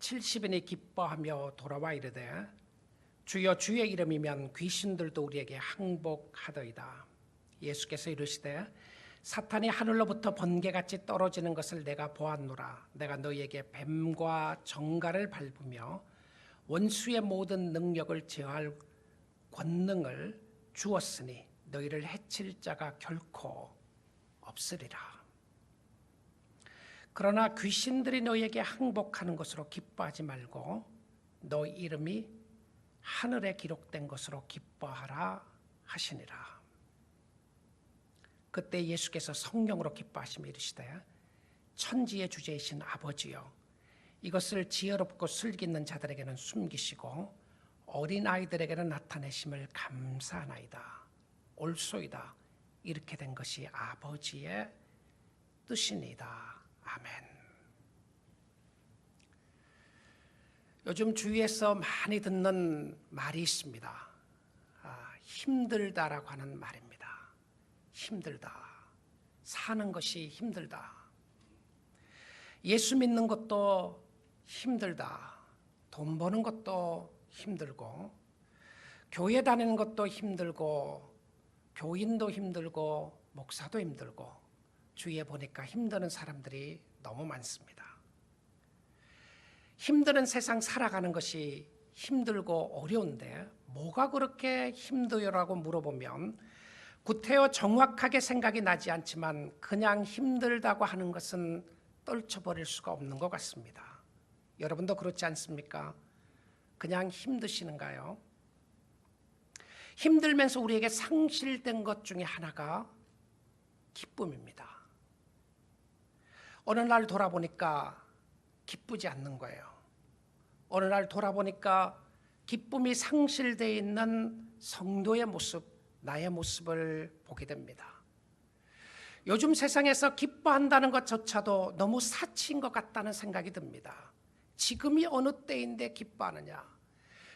70인이 기뻐하며 돌아와 이르되 주여 주의 이름이면 귀신들도 우리에게 항복하더이다. 예수께서 이르시되 사탄이 하늘로부터 번개같이 떨어지는 것을 내가 보았노라. 내가 너희에게 뱀과 정갈을 밟으며 원수의 모든 능력을 제어할 권능을 주었으니 너희를 해칠 자가 결코 없으리라. 그러나 귀신들이 너희에게 항복하는 것으로 기뻐하지 말고 너희 이름이 하늘에 기록된 것으로 기뻐하라 하시니라. 그때 예수께서 성령으로 기뻐하시며 이르시되 천지의 주제이신 아버지여, 이것을 지혜롭고 슬기있는 자들에게는 숨기시고 어린 아이들에게는 나타내심을 감사하나이다. 옳소이다. 이렇게 된 것이 아버지의 뜻이니이다. 아멘. 요즘 주위에서 많이 듣는 말이 있습니다. 힘들다라고 하는 말입니다. 힘들다. 사는 것이 힘들다. 예수 믿는 것도 힘들다. 돈 버는 것도 힘들고, 교회 다니는 것도 힘들고, 교인도 힘들고, 목사도 힘들고, 주위에 보니까 힘드는 사람들이 너무 많습니다. 힘드는 세상 살아가는 것이 힘들고 어려운데 뭐가 그렇게 힘들어라고 물어보면 구태여 정확하게 생각이 나지 않지만 그냥 힘들다고 하는 것은 떨쳐버릴 수가 없는 것 같습니다. 여러분도 그렇지 않습니까? 그냥 힘드시는가요? 힘들면서 우리에게 상실된 것 중에 하나가 기쁨입니다. 어느 날 돌아보니까 기쁘지 않는 거예요. 어느 날 돌아보니까 기쁨이 상실되어 있는 성도의 모습, 나의 모습을 보게 됩니다. 요즘 세상에서 기뻐한다는 것조차도 너무 사치인 것 같다는 생각이 듭니다. 지금이 어느 때인데 기뻐하느냐?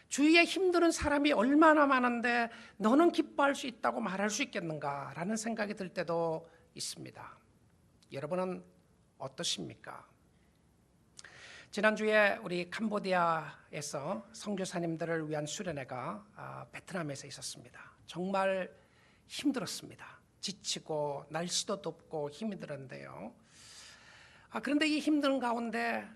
주위에 힘드는 사람이 얼마나 많은데 너는 기뻐할 수 있다고 말할 수 있겠는가라는 생각이 들 때도 있습니다. 여러분은 어떠십니까? 지난주에 우리 캄보디아에서 선교사님들을 위한 수련회가 베트남에서 있었습니다. 정말 힘들었습니다. 지치고 날씨도 덥고 힘이 들었는데요. 그런데 이 힘든 가운데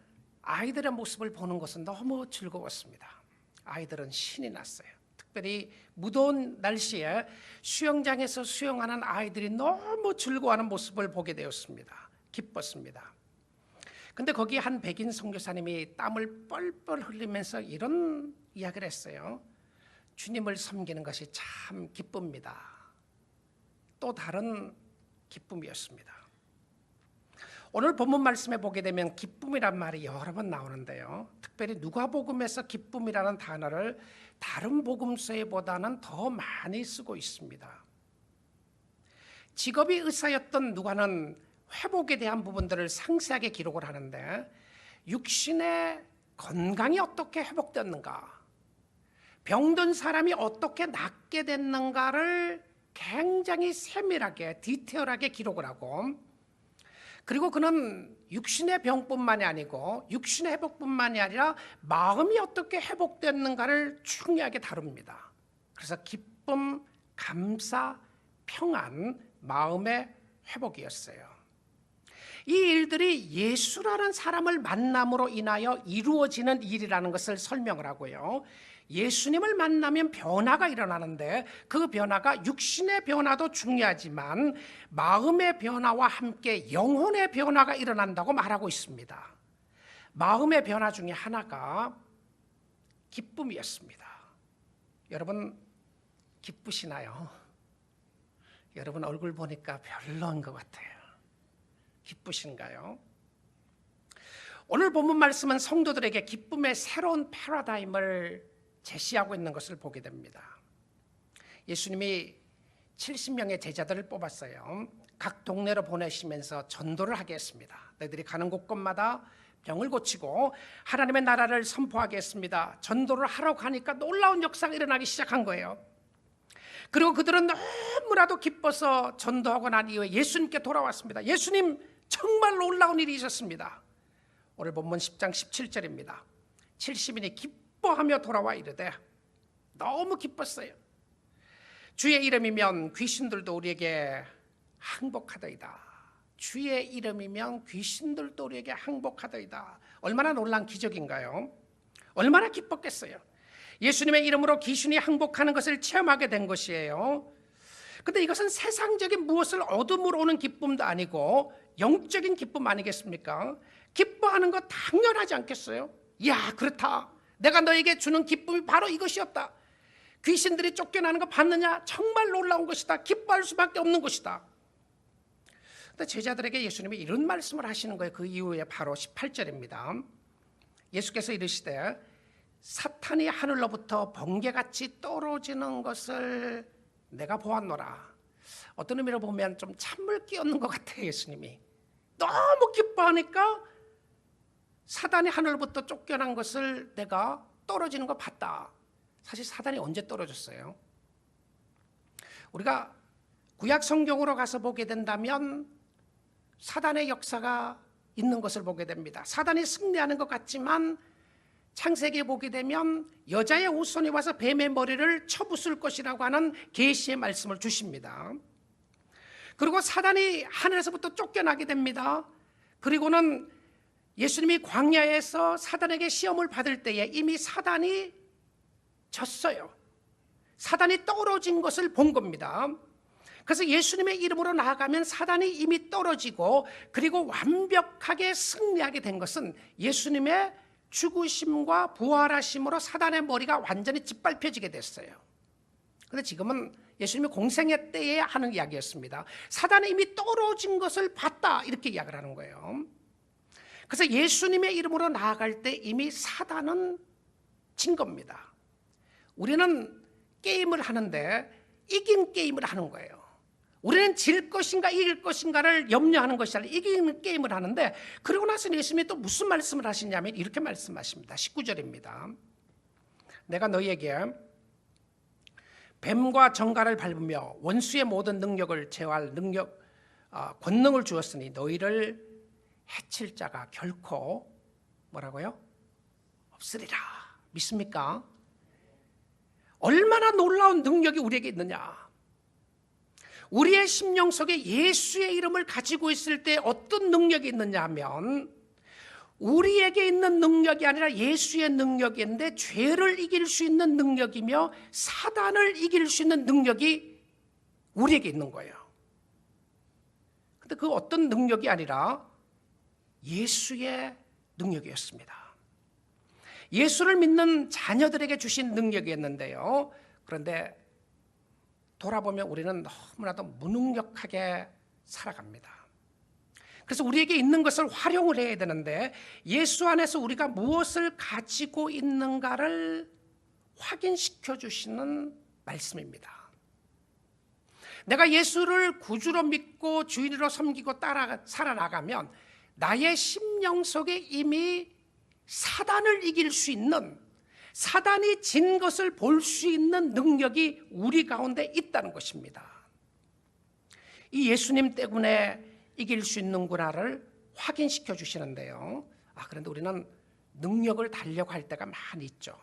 아이들의 모습을 보는 것은 너무 즐거웠습니다. 아이들은 신이 났어요. 특별히 무더운 날씨에 수영장에서 수영하는 아이들이 너무 즐거워하는 모습을 보게 되었습니다. 기뻤습니다. 근데 거기 한 백인 선교사님이 땀을 뻘뻘 흘리면서 이런 이야기를 했어요. 주님을 섬기는 것이 참 기쁩니다. 또 다른 기쁨이었습니다. 오늘 본문 말씀에 보게 되면 기쁨이란 말이 여러 번 나오는데요. 특별히 누가복음에서 기쁨이라는 단어를 다른 복음서보다는 더 많이 쓰고 있습니다. 직업이 의사였던 누가는 회복에 대한 부분들을 상세하게 기록을 하는데 육신의 건강이 어떻게 회복됐는가, 병든 사람이 어떻게 낫게 됐는가를 굉장히 세밀하게 디테일하게 기록을 하고, 그리고 그는 육신의 병뿐만이 아니고 육신의 회복뿐만이 아니라 마음이 어떻게 회복됐는가를 중요하게 다룹니다. 그래서 기쁨, 감사, 평안, 마음의 회복이었어요. 이 일들이 예수라는 사람을 만남으로 인하여 이루어지는 일이라는 것을 설명을 하고요. 예수님을 만나면 변화가 일어나는데 그 변화가 육신의 변화도 중요하지만 마음의 변화와 함께 영혼의 변화가 일어난다고 말하고 있습니다. 마음의 변화 중에 하나가 기쁨이었습니다. 여러분 기쁘시나요? 여러분 얼굴 보니까 별로인 것 같아요. 기쁘신가요? 오늘 본문 말씀은 성도들에게 기쁨의 새로운 패러다임을 제시하고 있는 것을 보게 됩니다. 예수님이 70명의 제자들을 뽑았어요. 각 동네로 보내시면서 전도를 하게 했습니다. 너희들이 가는 곳곳마다 병을 고치고 하나님의 나라를 선포하게 했습니다. 전도를 하러 가니까 놀라운 역사가 일어나기 시작한 거예요. 그리고 그들은 너무나도 기뻐서 전도하고 난 이후에 예수님께 돌아왔습니다. 예수님, 정말 놀라운 일이 있었습니다. 오늘 본문 10장 17절입니다. 70인이 기뻐하며 돌아와 이르되 너무 기뻤어요. 주의 이름이면 귀신들도 우리에게 항복하더이다. 주의 이름이면 귀신들도 우리에게 항복하더이다. 얼마나 놀라운 기적인가요? 얼마나 기뻤겠어요. 예수님의 이름으로 귀신이 항복하는 것을 체험하게 된 것이에요. 근데 이것은 세상적인 무엇을 얻음으로 오는 기쁨도 아니고 영적인 기쁨 아니겠습니까? 기뻐하는 것 당연하지 않겠어요? 야, 그렇다. 내가 너에게 주는 기쁨이 바로 이것이었다. 귀신들이 쫓겨나는 거 봤느냐? 정말 놀라운 것이다. 기뻐할 수밖에 없는 것이다. 근데 제자들에게 예수님이 이런 말씀을 하시는 거예요. 그 이후에 바로 18절입니다. 예수께서 이르시되 사탄이 하늘로부터 번개같이 떨어지는 것을 내가 보았노라. 어떤 의미로 보면 좀 찬물 끼얹는 것 같아요. 예수님이 너무 기뻐하니까 사단이 하늘로부터 쫓겨난 것을 내가 떨어지는 거 봤다. 사실 사단이 언제 떨어졌어요? 우리가 구약 성경으로 가서 보게 된다면 사단의 역사가 있는 것을 보게 됩니다. 사단이 승리하는 것 같지만 창세기에 보게 되면 여자의 후손이 와서 뱀의 머리를 쳐부술 것이라고 하는 계시의 말씀을 주십니다. 그리고 사단이 하늘에서부터 쫓겨나게 됩니다. 그리고는 예수님이 광야에서 사단에게 시험을 받을 때에 이미 사단이 졌어요. 사단이 떨어진 것을 본 겁니다. 그래서 예수님의 이름으로 나아가면 사단이 이미 떨어지고 그리고 완벽하게 승리하게 된 것은 예수님의 죽으심과 부활하심으로 사단의 머리가 완전히 짓밟혀지게 됐어요. 그런데 지금은 예수님이 공생애 때에 하는 이야기였습니다. 사단이 이미 떨어진 것을 봤다 이렇게 이야기를 하는 거예요. 그래서 예수님의 이름으로 나아갈 때 이미 사단은 진 겁니다. 우리는 게임을 하는데 이긴 게임을 하는 거예요. 우리는 질 것인가 이길 것인가를 염려하는 것이 아니라 이기는 게임을 하는데, 그러고 나서 예수님이 또 무슨 말씀을 하시냐면 이렇게 말씀하십니다. 19절입니다. 내가 너희에게 뱀과 정갈을 밟으며 원수의 모든 능력을 제어할 권능을 주었으니 너희를 해칠 자가 결코 뭐라고요? 없으리라. 믿습니까? 얼마나 놀라운 능력이 우리에게 있느냐. 우리의 심령 속에 예수의 이름을 가지고 있을 때 어떤 능력이 있느냐 하면 우리에게 있는 능력이 아니라 예수의 능력인데 죄를 이길 수 있는 능력이며 사단을 이길 수 있는 능력이 우리에게 있는 거예요. 근데 그 어떤 능력이 아니라 예수의 능력이었습니다. 예수를 믿는 자녀들에게 주신 능력이었는데요. 그런데 돌아보면 우리는 너무나도 무능력하게 살아갑니다. 그래서 우리에게 있는 것을 활용을 해야 되는데 예수 안에서 우리가 무엇을 가지고 있는가를 확인시켜 주시는 말씀입니다. 내가 예수를 구주로 믿고 주인으로 섬기고 따라 살아나가면 나의 심령 속에 이미 사단을 이길 수 있는, 사단이 진 것을 볼 수 있는 능력이 우리 가운데 있다는 것입니다. 이 예수님 때문에 이길 수 있는구나를 확인시켜 주시는데요. 그런데 우리는 능력을 달려고 할 때가 많이 있죠.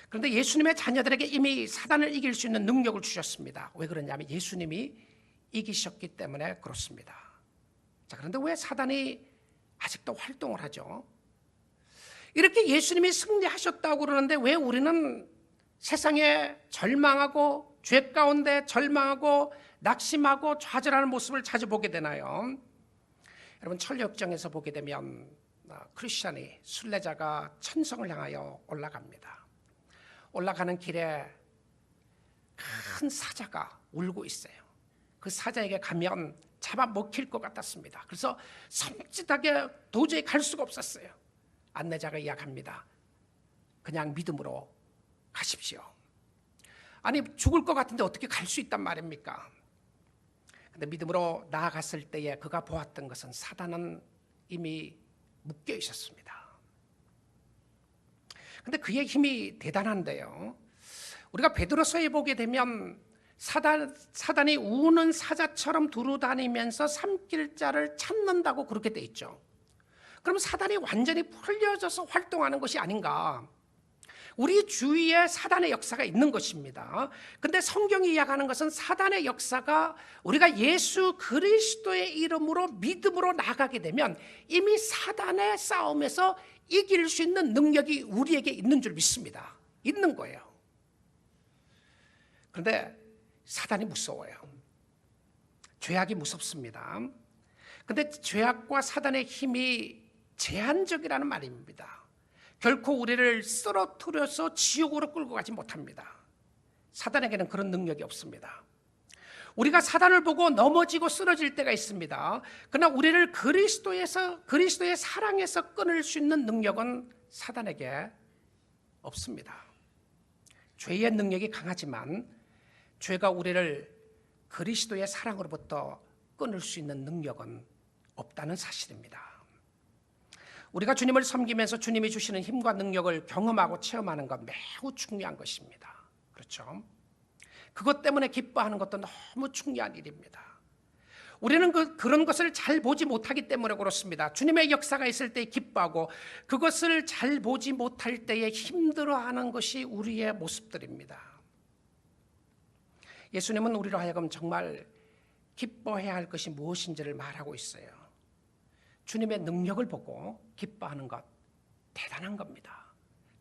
그런데 예수님의 자녀들에게 이미 사단을 이길 수 있는 능력을 주셨습니다. 왜 그러냐면 예수님이 이기셨기 때문에 그렇습니다. 자, 그런데 왜 사단이 아직도 활동을 하죠? 이렇게 예수님이 승리하셨다고 그러는데 왜 우리는 세상에 절망하고 죄 가운데 절망하고 낙심하고 좌절하는 모습을 자주 보게 되나요? 여러분, 천리역정에서 보게 되면 크리스찬이, 순례자가 천성을 향하여 올라갑니다. 올라가는 길에 큰 사자가 울고 있어요. 그 사자에게 가면 잡아먹힐 것 같았습니다. 그래서 섬찟하게 도저히 갈 수가 없었어요. 안내자가 이야기합니다. 그냥 믿음으로 가십시오. 아니, 죽을 것 같은데 어떻게 갈 수 있단 말입니까? 근데 믿음으로 나아갔을 때에 그가 보았던 것은 사단은 이미 묶여 있었습니다. 근데 그의 힘이 대단한데요. 우리가 베드로서에 보게 되면 사단이 우는 사자처럼 두루다니면서 삼킬 자를 찾는다고 그렇게 돼 있죠. 그럼 사단이 완전히 풀려져서 활동하는 것이 아닌가? 우리 주위에 사단의 역사가 있는 것입니다. 근데 성경이 이야기하는 것은 사단의 역사가 우리가 예수 그리스도의 이름으로 믿음으로 나가게 되면 이미 사단의 싸움에서 이길 수 있는 능력이 우리에게 있는 줄 믿습니다. 있는 거예요. 그런데 사단이 무서워요. 죄악이 무섭습니다. 근데 죄악과 사단의 힘이 제한적이라는 말입니다. 결코 우리를 쓰러뜨려서 지옥으로 끌고 가지 못합니다. 사단에게는 그런 능력이 없습니다. 우리가 사단을 보고 넘어지고 쓰러질 때가 있습니다. 그러나 우리를 그리스도의 사랑에서 끊을 수 있는 능력은 사단에게 없습니다. 죄의 능력이 강하지만 죄가 우리를 그리스도의 사랑으로부터 끊을 수 있는 능력은 없다는 사실입니다. 우리가 주님을 섬기면서 주님이 주시는 힘과 능력을 경험하고 체험하는 것 매우 중요한 것입니다. 그렇죠? 그것 때문에 기뻐하는 것도 너무 중요한 일입니다. 우리는 그런 것을 잘 보지 못하기 때문에 그렇습니다. 주님의 역사가 있을 때 기뻐하고 그것을 잘 보지 못할 때에 힘들어하는 것이 우리의 모습들입니다. 예수님은 우리로 하여금 정말 기뻐해야 할 것이 무엇인지를 말하고 있어요. 주님의 능력을 보고 기뻐하는 것 대단한 겁니다.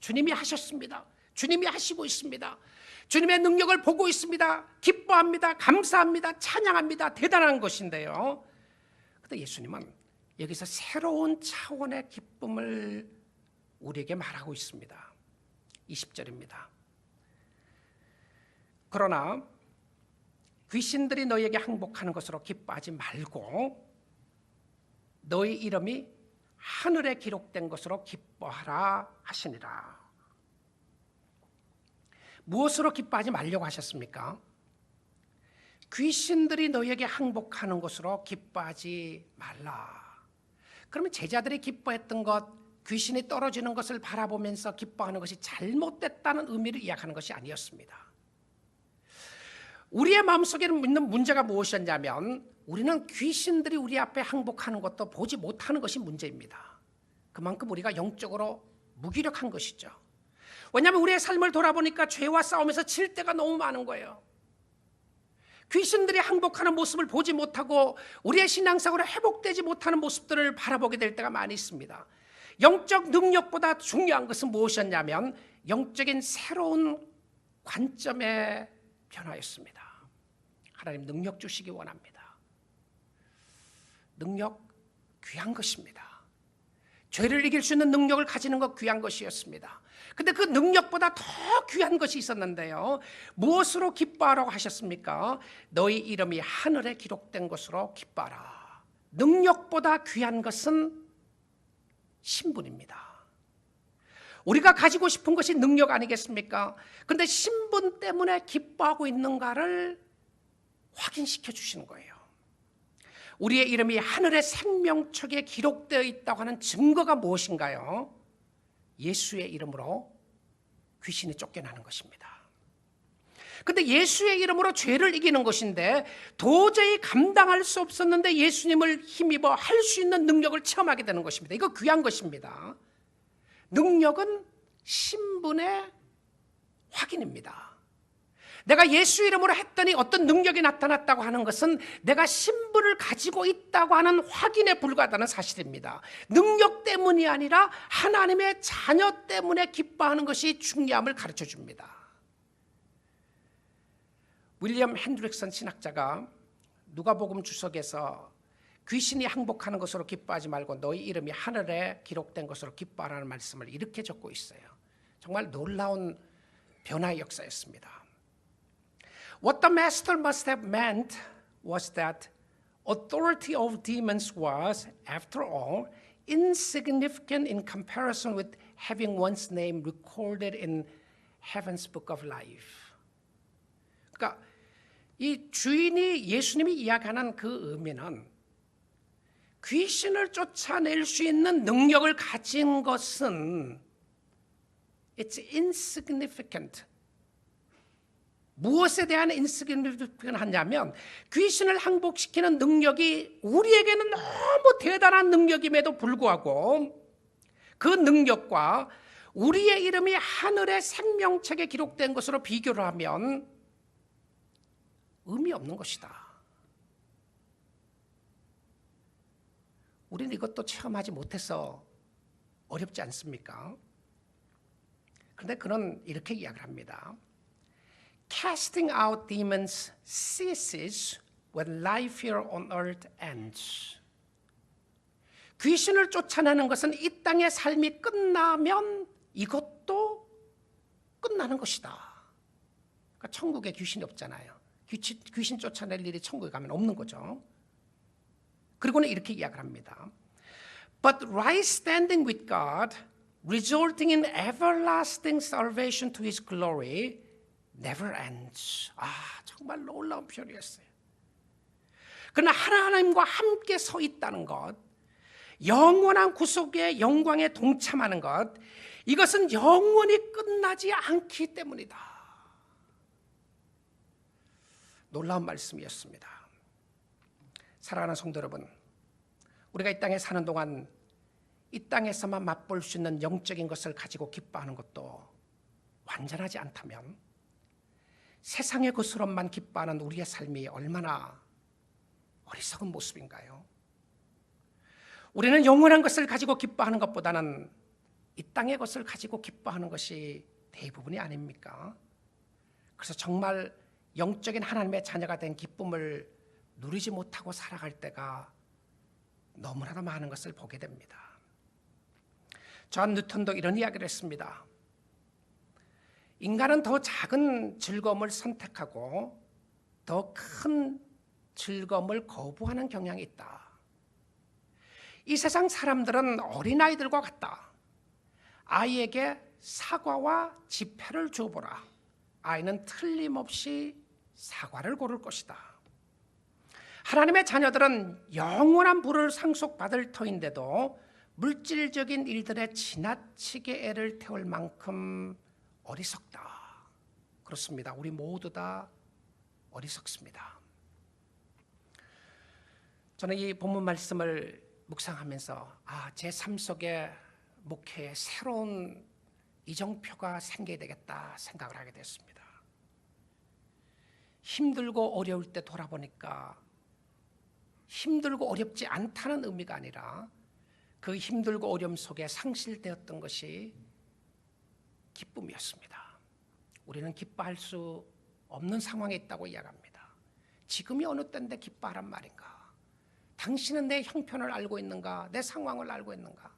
주님이 하셨습니다. 주님이 하시고 있습니다. 주님의 능력을 보고 있습니다. 기뻐합니다. 감사합니다. 찬양합니다. 대단한 것인데요. 그런데 예수님은 여기서 새로운 차원의 기쁨을 우리에게 말하고 있습니다. 20절입니다. 그러나 귀신들이 너희에게 항복하는 것으로 기뻐하지 말고 너희 이름이 하늘에 기록된 것으로 기뻐하라 하시니라. 무엇으로 기뻐하지 말려고 하셨습니까? 귀신들이 너희에게 항복하는 것으로 기뻐하지 말라. 그러면 제자들이 기뻐했던 것, 귀신이 떨어지는 것을 바라보면서 기뻐하는 것이 잘못됐다는 의미를 이야기하는 것이 아니었습니다. 우리의 마음속에 있는 문제가 무엇이었냐면 우리는 귀신들이 우리 앞에 항복하는 것도 보지 못하는 것이 문제입니다. 그만큼 우리가 영적으로 무기력한 것이죠. 왜냐하면 우리의 삶을 돌아보니까 죄와 싸움에서 질 때가 너무 많은 거예요. 귀신들이 항복하는 모습을 보지 못하고 우리의 신앙생활에 회복되지 못하는 모습들을 바라보게 될 때가 많이 있습니다. 영적 능력보다 중요한 것은 무엇이었냐면 영적인 새로운 관점의 변화였습니다. 하나님 능력 주시기 원합니다. 능력 귀한 것입니다. 죄를 이길 수 있는 능력을 가지는 것 귀한 것이었습니다. 근데 그 능력보다 더 귀한 것이 있었는데요. 무엇으로 기뻐하라고 하셨습니까? 너희 이름이 하늘에 기록된 것으로 기뻐하라. 능력보다 귀한 것은 신분입니다. 우리가 가지고 싶은 것이 능력 아니겠습니까? 근데 신분 때문에 기뻐하고 있는가를 확인시켜 주시는 거예요. 우리의 이름이 하늘의 생명책에 기록되어 있다고 하는 증거가 무엇인가요? 예수의 이름으로 귀신이 쫓겨나는 것입니다. 근데 예수의 이름으로 죄를 이기는 것인데 도저히 감당할 수 없었는데 예수님을 힘입어 할 수 있는 능력을 체험하게 되는 것입니다. 이거 귀한 것입니다. 능력은 신분의 확인입니다. 내가 예수 이름으로 했더니 어떤 능력이 나타났다고 하는 것은 내가 신분을 가지고 있다고 하는 확인에 불과하다는 사실입니다. 능력 때문이 아니라 하나님의 자녀 때문에 기뻐하는 것이 중요함을 가르쳐 줍니다. 윌리엄 핸드릭슨 신학자가 누가복음 주석에서 귀신이 항복하는 것으로 기뻐하지 말고 너희 이름이 하늘에 기록된 것으로 기뻐하라는 말씀을 이렇게 적고 있어요. 정말 놀라운 변화의 역사였습니다. What the master must have meant was that authority of demons was, after all, insignificant in comparison with having one's name recorded in heaven's book of life. 그러니까 이 주인이 예수님이 이야기하는 그 의미는 귀신을 쫓아낼 수 있는 능력을 가진 것은 it's insignificant. 무엇에 대한 인시그니피컨 하냐면 귀신을 항복시키는 능력이 우리에게는 너무 대단한 능력임에도 불구하고 그 능력과 우리의 이름이 하늘의 생명책에 기록된 것으로 비교를 하면 의미 없는 것이다. 우리는 이것도 체험하지 못해서 어렵지 않습니까? 그런데 그는 이렇게 이야기를 합니다. Casting out demons ceases when life here on earth ends. 귀신을 쫓아내는 것은 이 땅의 삶이 끝나면 이것도 끝나는 것이다. 그러니까 천국에 귀신이 없잖아요. 귀신 쫓아낼 일이 천국에 가면 없는 거죠. 그리고는 이렇게 이야기를 합니다. But right standing with God, resulting in everlasting salvation to His glory, never ends. 정말 놀라운 표현이었어요. 그러나 하나님과 함께 서 있다는 것, 영원한 구속의 영광에 동참하는 것, 이것은 영원히 끝나지 않기 때문이다. 놀라운 말씀이었습니다. 사랑하는 성도 여러분, 우리가 이 땅에 사는 동안 이 땅에서만 맛볼 수 있는 영적인 것을 가지고 기뻐하는 것도 완전하지 않다면 세상의 것으로만 기뻐하는 우리의 삶이 얼마나 어리석은 모습인가요? 우리는 영원한 것을 가지고 기뻐하는 것보다는 이 땅의 것을 가지고 기뻐하는 것이 대부분이 아닙니까? 그래서 정말 영적인 하나님의 자녀가 된 기쁨을 누리지 못하고 살아갈 때가 너무나도 많은 것을 보게 됩니다. 존 뉴턴도 이런 이야기를 했습니다. 인간은 더 작은 즐거움을 선택하고 더 큰 즐거움을 거부하는 경향이 있다. 이 세상 사람들은 어린아이들과 같다. 아이에게 사과와 지폐를 줘보라. 아이는 틀림없이 사과를 고를 것이다. 하나님의 자녀들은 영원한 부를 상속받을 터인데도 물질적인 일들에 지나치게 애를 태울 만큼 어리석다. 그렇습니다. 우리 모두 다 어리석습니다. 저는 이 본문 말씀을 묵상하면서 제 삶 속에 목회에 새로운 이정표가 생겨야 되겠다 생각을 하게 됐습니다. 힘들고 어려울 때 돌아보니까 힘들고 어렵지 않다는 의미가 아니라 그 힘들고 어려움 속에 상실되었던 것이 기쁨이었습니다. 우리는 기뻐할 수 없는 상황에 있다고 이야기합니다. 지금이 어느 때인데 기뻐하란 말인가? 당신은 내 형편을 알고 있는가? 내 상황을 알고 있는가?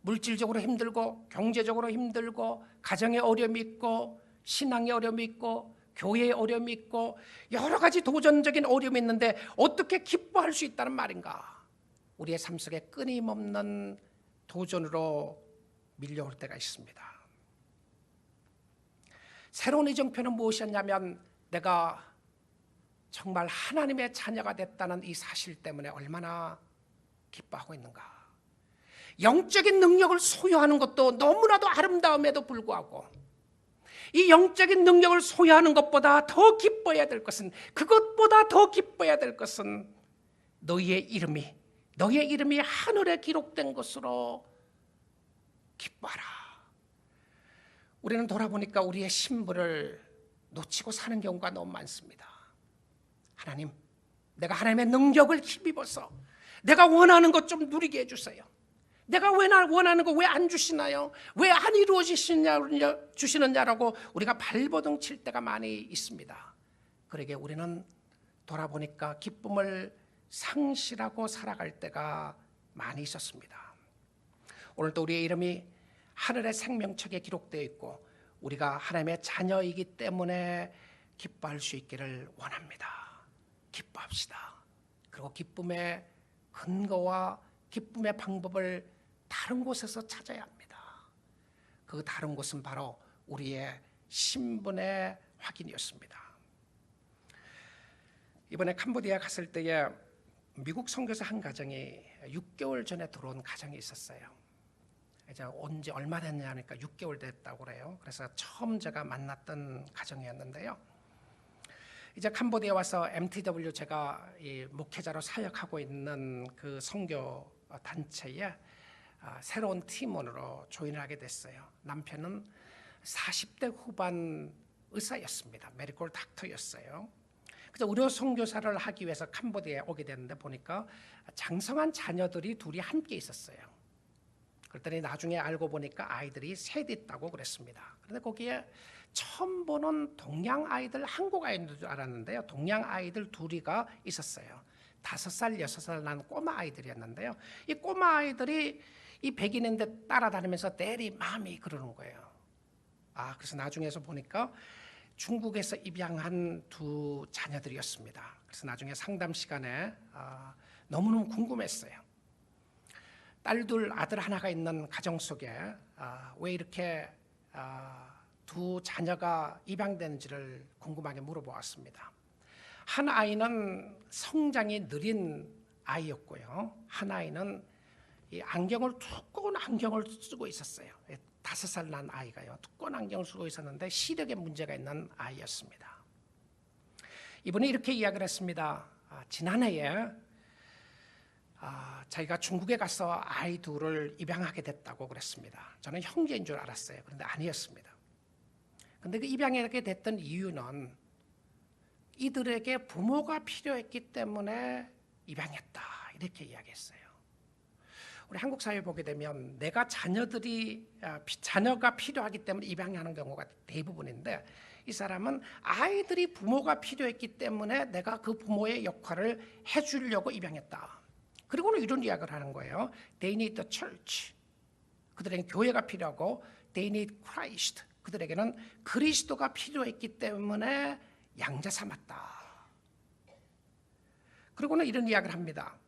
물질적으로 힘들고 경제적으로 힘들고 가정에 어려움이 있고 신앙에 어려움이 있고 교회에 어려움이 있고 여러 가지 도전적인 어려움이 있는데 어떻게 기뻐할 수 있다는 말인가? 우리의 삶 속에 끊임없는 도전으로 밀려올 때가 있습니다. 새로운 이정표는 무엇이었냐면 내가 정말 하나님의 자녀가 됐다는 이 사실 때문에 얼마나 기뻐하고 있는가. 영적인 능력을 소유하는 것도 너무나도 아름다움에도 불구하고 이 영적인 능력을 소유하는 것보다 더 기뻐해야 될 것은, 그것보다 더 기뻐해야 될 것은 너희의 이름이 하늘에 기록된 것으로 기뻐하라. 우리는 돌아보니까 우리의 신분을 놓치고 사는 경우가 너무 많습니다. 하나님, 내가 하나님의 능력을 힘입어서 내가 원하는 것 좀 누리게 해주세요. 내가 원하는 거 왜 안 주시나요? 왜 안 이루어지시느냐라고 우리가 발버둥 칠 때가 많이 있습니다. 그러게 우리는 돌아보니까 기쁨을 상실하고 살아갈 때가 많이 있었습니다. 오늘도 우리의 이름이 하늘의 생명책에 기록되어 있고 우리가 하나님의 자녀이기 때문에 기뻐할 수 있기를 원합니다. 기뻐합시다. 그리고 기쁨의 근거와 기쁨의 방법을 다른 곳에서 찾아야 합니다. 그 다른 곳은 바로 우리의 신분의 확인이었습니다. 이번에 캄보디아 갔을 때에 미국 선교사 한 가정이 6개월 전에 들어온 가정이 있었어요. 이제 온 지 얼마 됐냐 하니까 6개월 됐다고 그래요. 그래서 처음 제가 만났던 가정이었는데요. 이제 캄보디아에 와서 MTW 제가 이 목회자로 사역하고 있는 그 선교 단체에 새로운 팀원으로 조인을 하게 됐어요. 남편은 40대 후반 의사였습니다. 메디컬 닥터였어요. 그래서 의료 선교사를 하기 위해서 캄보디아에 오게 됐는데 보니까 장성한 자녀들이 둘이 함께 있었어요. 그랬더니 나중에 알고 보니까 아이들이 셋 있다고 그랬습니다. 그런데 거기에 처음 보는 동양 아이들, 한국 아이들인 줄 알았는데요. 동양 아이들 둘이가 있었어요. 5살, 6살 난 꼬마 아이들이었는데요. 이 꼬마 아이들이 이 백인인데 따라다니면서 대리 마미 그러는 거예요. 그래서 나중에서 보니까 중국에서 입양한 두 자녀들이었습니다. 그래서 나중에 상담 시간에 너무너무 궁금했어요. 딸 둘, 아들 하나가 있는 가정 속에 왜 이렇게 두 자녀가 입양되는지를 궁금하게 물어보았습니다. 한 아이는 성장이 느린 아이였고요. 한 아이는 이 두꺼운 안경을 쓰고 있었어요. 5살 난 아이가요. 두꺼운 안경을 쓰고 있었는데 시력에 문제가 있는 아이였습니다. 이분이 이렇게 이야기를 했습니다. 지난해에 자기가 중국에 가서 아이 둘을 입양하게 됐다고 그랬습니다. 저는 형제인 줄 알았어요. 그런데 아니었습니다. 그런데 그 입양하게 됐던 이유는 이들에게 부모가 필요했기 때문에 입양했다 이렇게 이야기했어요. 우리 한국 사회 보게 되면 내가 자녀가 필요하기 때문에 입양하는 경우가 대부분인데 이 사람은 아이들이 부모가 필요했기 때문에 내가 그 부모의 역할을 해주려고 입양했다. 그리고는 이런 이야기를 하는 거예요. They need the church. 그들에게는 교회가 필요하고 They need Christ. 그들에게는 그리스도가 필요했기 때문에 양자 삼았다. 그리고는 이런 이야기를 합니다.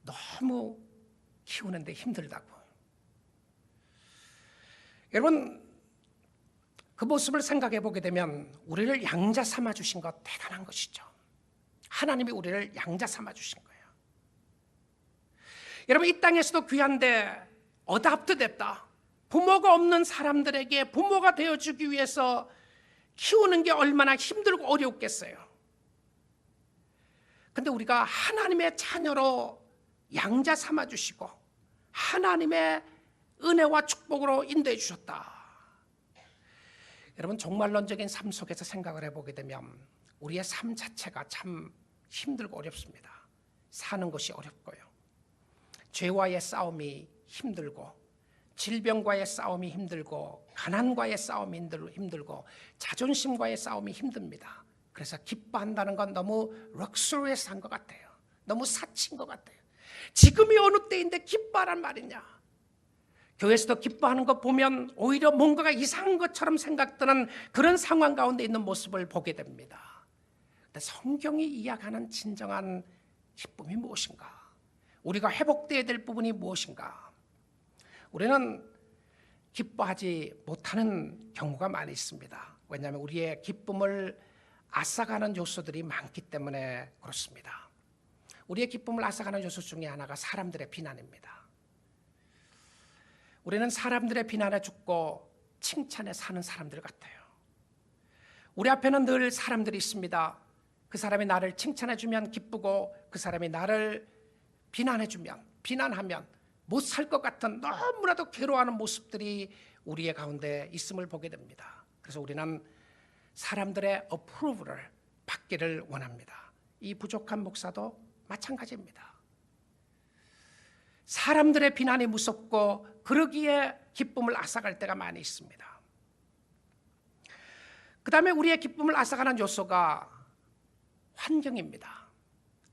너무 키우는데 힘들다고. 여러분 그 모습을 생각해 보게 되면 우리를 양자 삼아 주신 것 대단한 것이죠. 하나님이 우리를 양자 삼아 주신 거예요. 여러분 이 땅에서도 귀한데 어답트 됐다. 부모가 없는 사람들에게 부모가 되어주기 위해서 키우는 게 얼마나 힘들고 어렵겠어요. 그런데 우리가 하나님의 자녀로 양자 삼아주시고 하나님의 은혜와 축복으로 인도해 주셨다. 여러분 종말론적인 삶 속에서 생각을 해보게 되면 우리의 삶 자체가 참 힘들고 어렵습니다. 사는 것이 어렵고요. 죄와의 싸움이 힘들고 질병과의 싸움이 힘들고 가난과의 싸움이 힘들고 자존심과의 싸움이 힘듭니다. 그래서 기뻐한다는 건 너무 럭셔리한 것 같아요. 너무 사치인 것 같아요. 지금이 어느 때인데 기뻐하란 말이냐. 교회에서도 기뻐하는 것 보면 오히려 뭔가가 이상한 것처럼 생각드는 그런 상황 가운데 있는 모습을 보게 됩니다. 근데 성경이 이야기하는 진정한 기쁨이 무엇인가? 우리가 회복되어야 될 부분이 무엇인가? 우리는 기뻐하지 못하는 경우가 많이 있습니다. 왜냐하면 우리의 기쁨을 앗아가는 요소들이 많기 때문에 그렇습니다. 우리의 기쁨을 앗아가는 요소 중에 하나가 사람들의 비난입니다. 우리는 사람들의 비난에 죽고 칭찬에 사는 사람들 같아요. 우리 앞에는 늘 사람들이 있습니다. 그 사람이 나를 칭찬해주면 기쁘고 그 사람이 나를 비난하면 못 살 것 같은 너무나도 괴로워하는 모습들이 우리의 가운데 있음을 보게 됩니다. 그래서 우리는 사람들의 어프로브를 받기를 원합니다. 이 부족한 목사도 마찬가지입니다. 사람들의 비난이 무섭고 그러기에 기쁨을 앗아갈 때가 많이 있습니다. 그 다음에 우리의 기쁨을 앗아가는 요소가 환경입니다.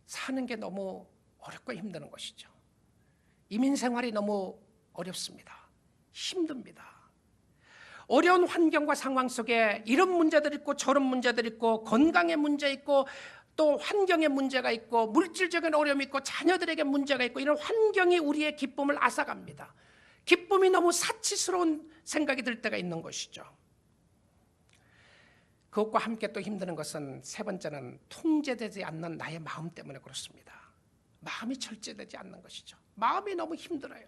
사는 게 너무 어렵고 힘드는 것이죠. 이민 생활이 너무 어렵습니다. 힘듭니다. 어려운 환경과 상황 속에 이런 문제들 있고 저런 문제들 있고 건강의 문제 있고 또 환경의 문제가 있고 물질적인 어려움이 있고 자녀들에게 문제가 있고 이런 환경이 우리의 기쁨을 앗아갑니다. 기쁨이 너무 사치스러운 생각이 들 때가 있는 것이죠. 그것과 함께 또 힘드는 것은 세 번째는 통제되지 않는 나의 마음 때문에 그렇습니다. 마음이 절제되지 않는 것이죠. 마음이 너무 힘들어요.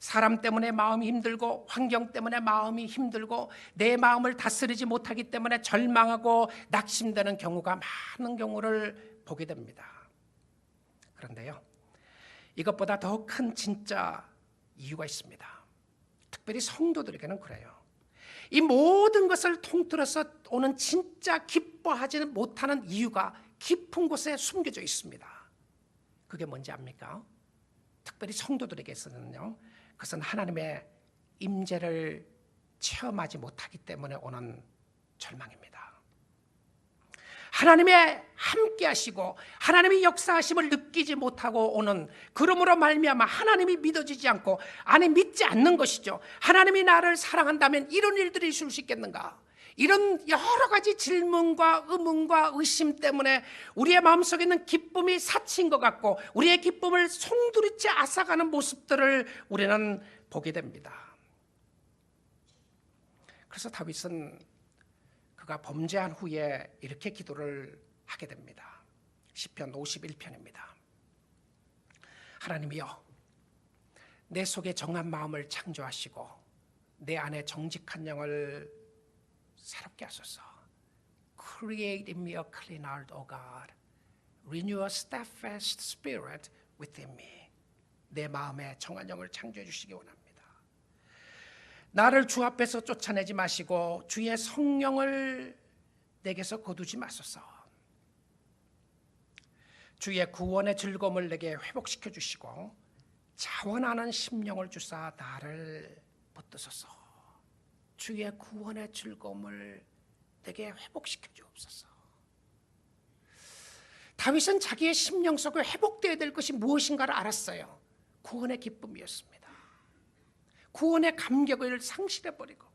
사람 때문에 마음이 힘들고 환경 때문에 마음이 힘들고 내 마음을 다스리지 못하기 때문에 절망하고 낙심되는 경우가 많은 경우를 보게 됩니다. 그런데요, 이것보다 더 큰 진짜 이유가 있습니다. 특별히 성도들에게는 그래요. 이 모든 것을 통틀어서 오는 진짜 기뻐하지는 못하는 이유가 깊은 곳에 숨겨져 있습니다. 그게 뭔지 압니까? 특별히 성도들에게서는요, 그것은 하나님의 임재를 체험하지 못하기 때문에 오는 절망입니다. 하나님의 함께 하시고 하나님의 역사하심을 느끼지 못하고 오는, 그러므로 말미암아 하나님이 믿어지지 않고, 아니 믿지 않는 것이죠. 하나님이 나를 사랑한다면 이런 일들이 있을 수 있겠는가? 이런 여러 가지 질문과 의문과 의심 때문에 우리의 마음속에 있는 기쁨이 사친 것 같고 우리의 기쁨을 송두리째 앗아가는 모습들을 우리는 보게 됩니다. 그래서 다윗은 그가 범죄한 후에 이렇게 기도를 하게 됩니다. 시편 51편입니다. 하나님이여, 내 속에 정한 마음을 창조하시고 내 안에 정직한 영을 새롭게 하소서. Create in me a clean heart, O God. Renew a steadfast spirit within me. 내 마음에 정한 영을 창조해 주시기 원합니다. 나를 주 앞에서 쫓아내지 마시고 주의 성령을 내게서 거두지 마소서. 주의 구원의 즐거움을 내게 회복시켜 주시고 자원하는 심령을 주사 나를 붙드소서. 주의 구원의 즐거움을 내게 회복시켜 주옵소서. 다윗은 자기의 심령 속에 회복되어야 될 것이 무엇인가를 알았어요. 구원의 기쁨이었습니다. 구원의 감격을 상실해버리고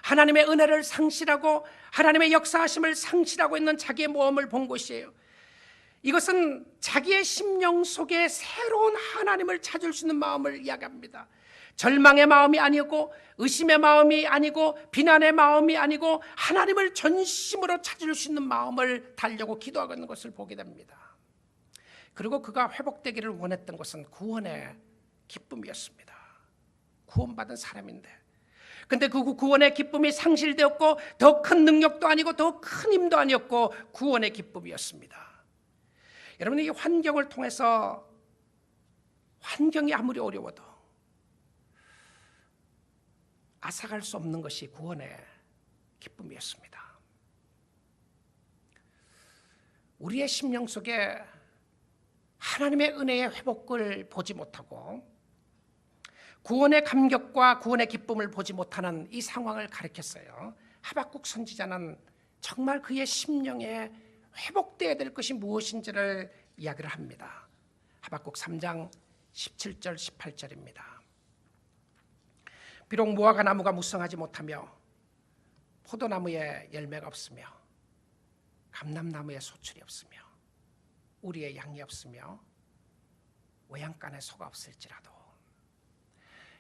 하나님의 은혜를 상실하고 하나님의 역사하심을 상실하고 있는 자기의 모험을 본 것이에요. 이것은 자기의 심령 속에 새로운 하나님을 찾을 수 있는 마음을 이야기합니다. 절망의 마음이 아니고 의심의 마음이 아니고 비난의 마음이 아니고 하나님을 전심으로 찾을 수 있는 마음을 달려고 기도하고 있는 것을 보게 됩니다. 그리고 그가 회복되기를 원했던 것은 구원의 기쁨이었습니다. 구원받은 사람인데, 근데 그 구원의 기쁨이 상실되었고 더 큰 능력도 아니고 더 큰 힘도 아니었고 구원의 기쁨이었습니다. 여러분, 이 환경을 통해서 환경이 아무리 어려워도 앗아갈 수 없는 것이 구원의 기쁨이었습니다. 우리의 심령 속에 하나님의 은혜의 회복을 보지 못하고 구원의 감격과 구원의 기쁨을 보지 못하는 이 상황을 가리켰어요. 하박국 선지자는 정말 그의 심령에 회복되어야 될 것이 무엇인지를 이야기를 합니다. 하박국 3장 17절 18절입니다. 비록 무화과 나무가 무성하지 못하며 포도나무에 열매가 없으며 감람나무에 소출이 없으며 우리의 양이 없으며 외양간에 소가 없을지라도,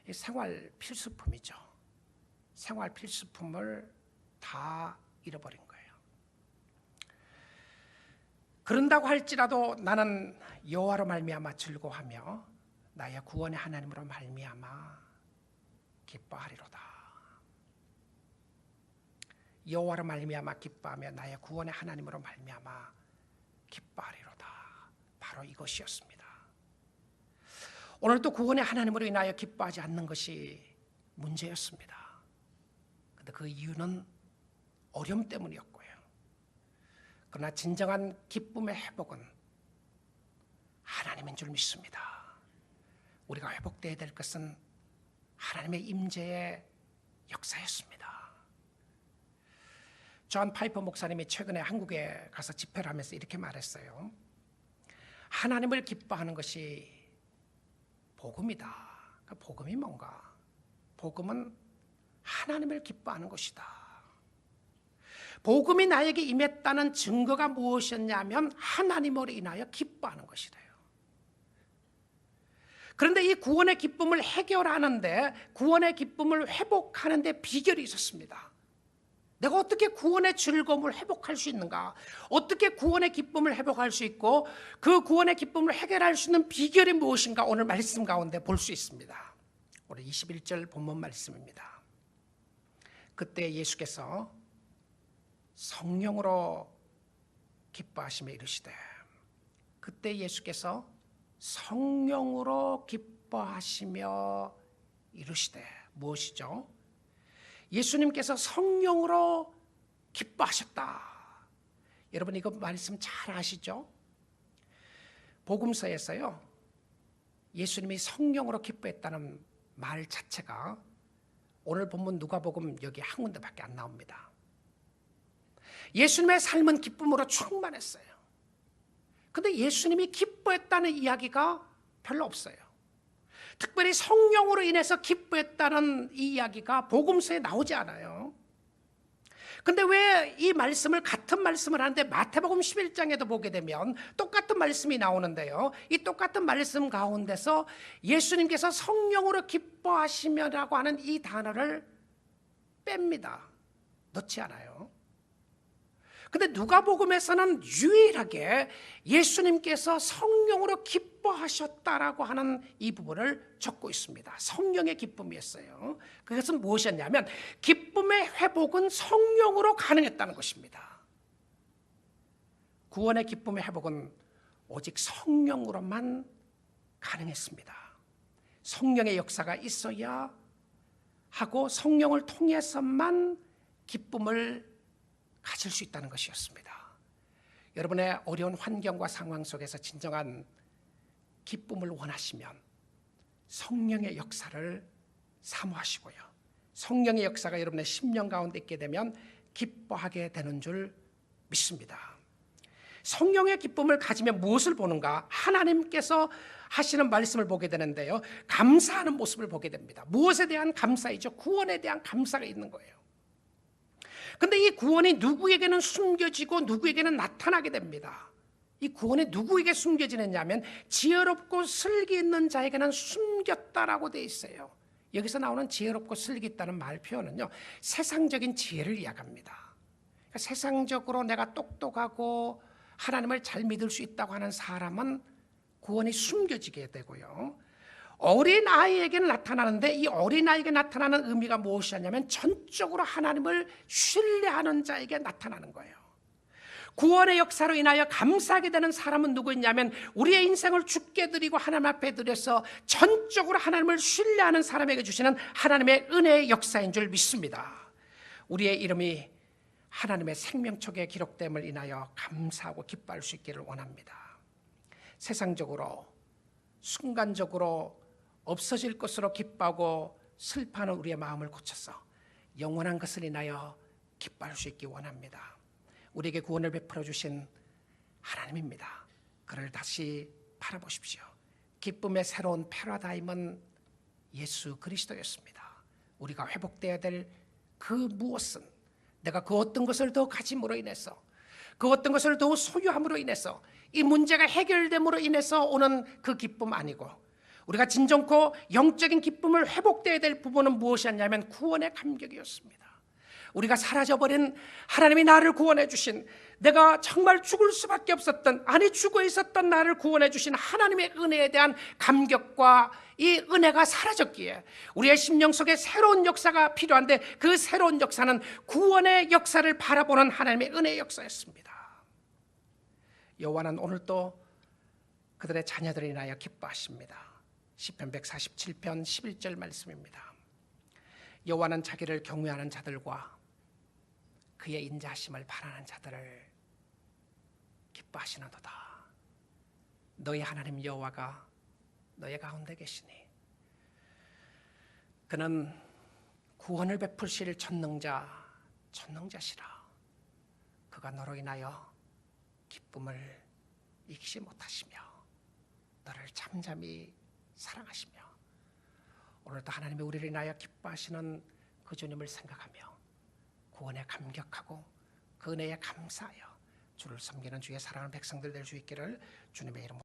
이 생활 필수품이죠. 생활 필수품을 다 잃어버린 거예요. 그런다고 할지라도 나는 여호와로 말미암아 즐거워하며 나의 구원의 하나님으로 말미암아 기뻐하리로다. 여호와로 말미암아 기뻐하며 나의 구원의 하나님으로 말미암아 기뻐하리로다. 바로 이것이었습니다. 오늘도 구원의 하나님으로 인하여 기뻐하지 않는 것이 문제였습니다. 그런데 그 이유는 어려움 때문이었고요. 그러나 진정한 기쁨의 회복은 하나님인 줄 믿습니다. 우리가 회복되어야 될 것은 하나님의 임재의 역사였습니다. 존 파이퍼 목사님이 최근에 한국에 가서 집회를 하면서 이렇게 말했어요. 하나님을 기뻐하는 것이 복음이다. 그 복음이 뭔가? 복음은 하나님을 기뻐하는 것이다. 복음이 나에게 임했다는 증거가 무엇이었냐면 하나님으로 인하여 기뻐하는 것이래요. 그런데 이 구원의 기쁨을 해결하는데, 구원의 기쁨을 회복하는데 비결이 있었습니다. 내가 어떻게 구원의 즐거움을 회복할 수 있는가? 어떻게 구원의 기쁨을 회복할 수 있고 그 구원의 기쁨을 해결할 수 있는 비결이 무엇인가? 오늘 말씀 가운데 볼 수 있습니다. 오늘 21절 본문 말씀입니다. 그때 예수께서 성령으로 기뻐하시며 이르시되, 그때 예수께서 성령으로 기뻐하시며 이르시되, 무엇이죠? 예수님께서 성령으로 기뻐하셨다. 여러분 이거 말씀 잘 아시죠? 복음서에서요, 예수님이 성령으로 기뻐했다는 말 자체가 오늘 본문 누가복음 여기 한 군데밖에 안 나옵니다. 예수님의 삶은 기쁨으로 충만했어요. 근데 예수님이 기뻐했다는 이야기가 별로 없어요. 특별히 성령으로 인해서 기뻐했다는 이 이야기가 복음서에 나오지 않아요. 근데 왜 이 말씀을 같은 말씀을 하는데 마태복음 11장에도 보게 되면 똑같은 말씀이 나오는데요, 이 똑같은 말씀 가운데서 예수님께서 성령으로 기뻐하시며라고 하는 이 단어를 뺍니다. 넣지 않아요. 근데 누가복음에서는 유일하게 예수님께서 성령으로 기뻐하셨다라고 하는 이 부분을 적고 있습니다. 성령의 기쁨이었어요. 그것은 무엇이었냐면 기쁨의 회복은 성령으로 가능했다는 것입니다. 구원의 기쁨의 회복은 오직 성령으로만 가능했습니다. 성령의 역사가 있어야 하고 성령을 통해서만 기쁨을 가질 수 있다는 것이었습니다. 여러분의 어려운 환경과 상황 속에서 진정한 기쁨을 원하시면 성령의 역사를 사모하시고요, 성령의 역사가 여러분의 심령 가운데 있게 되면 기뻐하게 되는 줄 믿습니다. 성령의 기쁨을 가지면 무엇을 보는가? 하나님께서 하시는 말씀을 보게 되는데요, 감사하는 모습을 보게 됩니다. 무엇에 대한 감사이죠? 구원에 대한 감사가 있는 거예요. 근데 이 구원이 누구에게는 숨겨지고 누구에게는 나타나게 됩니다. 이 구원이 누구에게 숨겨지느냐면 지혜롭고 슬기 있는 자에게는 숨겼다라고 되어 있어요. 여기서 나오는 지혜롭고 슬기 있다는 말 표현은요, 세상적인 지혜를 이야기합니다. 그러니까 세상적으로 내가 똑똑하고 하나님을 잘 믿을 수 있다고 하는 사람은 구원이 숨겨지게 되고요, 어린아이에게는 나타나는데 이 어린아이에게 나타나는 의미가 무엇이냐면 전적으로 하나님을 신뢰하는 자에게 나타나는 거예요. 구원의 역사로 인하여 감사하게 되는 사람은 누구였냐면 우리의 인생을 주께 드리고 하나님 앞에 드려서 전적으로 하나님을 신뢰하는 사람에게 주시는 하나님의 은혜의 역사인 줄 믿습니다. 우리의 이름이 하나님의 생명책에 기록됨을 인하여 감사하고 기뻐할 수 있기를 원합니다. 세상적으로 순간적으로 없어질 것으로 기뻐하고 슬퍼하는 우리의 마음을 고쳐서 영원한 것을 인하여 기뻐할 수 있기 원합니다. 우리에게 구원을 베풀어 주신 하나님입니다. 그를 다시 바라보십시오. 기쁨의 새로운 패러다임은 예수 그리스도였습니다. 우리가 회복되어야 될 그 무엇은 내가 그 어떤 것을 더 가짐으로 인해서, 그 어떤 것을 더 소유함으로 인해서 이 문제가 해결됨으로 인해서 오는 그 기쁨 아니고, 우리가 진정코 영적인 기쁨을 회복되어야 될 부분은 무엇이었냐면 구원의 감격이었습니다. 우리가 사라져버린, 하나님이 나를 구원해 주신, 내가 정말 죽을 수밖에 없었던, 아니 죽어 있었던 나를 구원해 주신 하나님의 은혜에 대한 감격과 이 은혜가 사라졌기에 우리의 심령 속에 새로운 역사가 필요한데, 그 새로운 역사는 구원의 역사를 바라보는 하나님의 은혜의 역사였습니다. 여호와는 오늘도 그들의 자녀들을 인하여 기뻐하십니다. 시편 147편 11절 말씀입니다. 여호와는 자기를 경외하는 자들과 그의 인자하심을 바라는 자들을 기뻐하시는도다. 너희 하나님 여호와가 너희 가운데 계시니 그는 구원을 베푸실 전능자시라. 그가 너로 인하여 기쁨을 잊지 못하시며 너를 잠잠히 사랑하시며, 오늘도 하나님이 우리를 인하여 기뻐하시는 그 주님을 생각하며 구원에 감격하고 그 은혜에 감사하여 주를 섬기는 주의 사랑하는 백성들 될 수 있기를 주님의 이름으로